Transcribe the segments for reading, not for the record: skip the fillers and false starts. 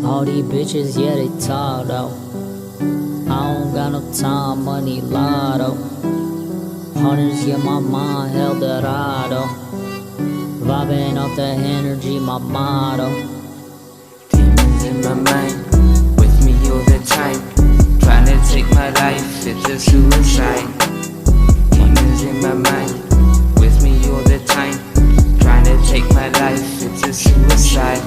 All these bitches, yeah, they talk though. I don't got no time, money lotto. Hundreds, yeah, my mind held Dorado. Vibing off the energy, my motto. Demons in my mind, with me all the time. Trying to take my life, it's a suicide. Demons in my mind, with me all the time. Trying to take my life, it's a suicide.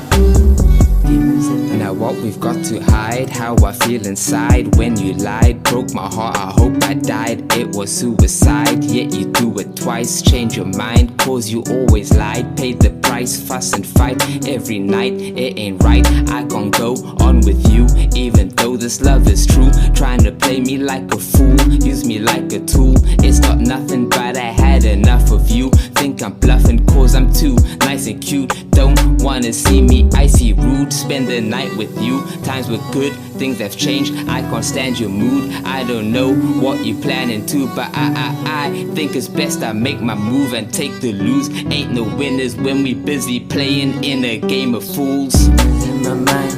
Demons in my now what we've got to hide, how I feel inside. When you lied, broke my heart, I hope I died. It was suicide, yet you do it twice. Change your mind, cause you always lied. Paid the price, fuss and fight every night. It ain't right, I can't go on with you, even though this love is true. Trying to play me like a fool, use me like a tool. It's not nothing, but I had enough of you. Think I'm bluffing cause I'm too nice and cute. Don't wanna see me icy rude. Spend the night with you, times were good, things have changed. I can't stand your mood, I don't know what you planning to, but I think it's best I make my move and take the lose. Ain't no winners when we busy playing in a game of fools. Demons in my mind,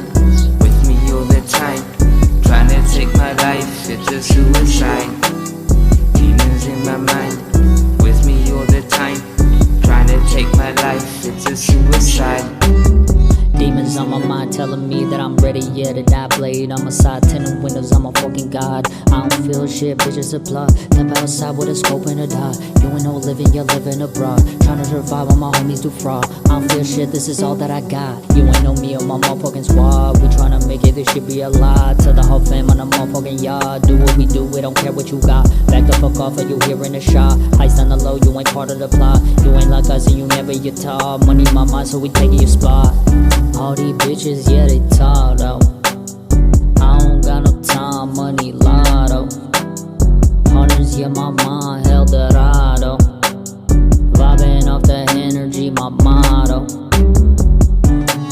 with me all the time. Trying to take my life, it's a suicide. Demons in my mind, with me all the time. Trying to take my life, it's a suicide. Demons on my mind telling me that I'm ready, yeah, to die. Blade on my side, tinted windows, I'm a fucking god. I don't feel shit, bitches apply. Never outside with a scope and a dot. You ain't no living, you're living abroad. Trying to survive on my homies do fraud. I don't feel shit, this is all that I got. You ain't know me or my motherfucking squad. We tryna make it, this shit be a lie. To the whole fam on the motherfucking yard. Do what we do, we don't care what you got. Back the fuck off, or you hearing a shot. Heist on the low, you ain't part of the plot. You ain't like us and you never your top. Money my mind, so we taking your spot. All these bitches, yeah, they talk though. I don't got no time, money lotto. Hundreds, yeah, my mind held Dorado. Vibing off the energy, my motto.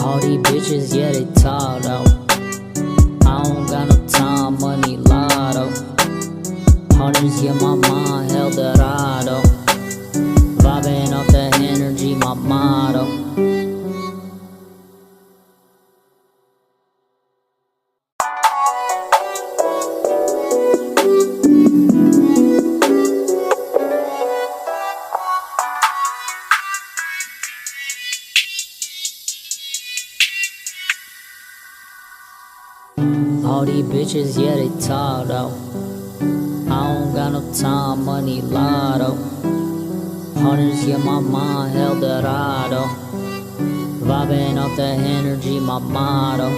All these bitches, yeah, they talk though. I don't got no time, money lotto. Hundreds, yeah, my mind held Dorado. Vibing off the energy, my motto. All these bitches, yeah, they talk though. I don't got no time, money lotto. Hundreds, yeah, my mind held Dorado. Vibing off the energy, my motto.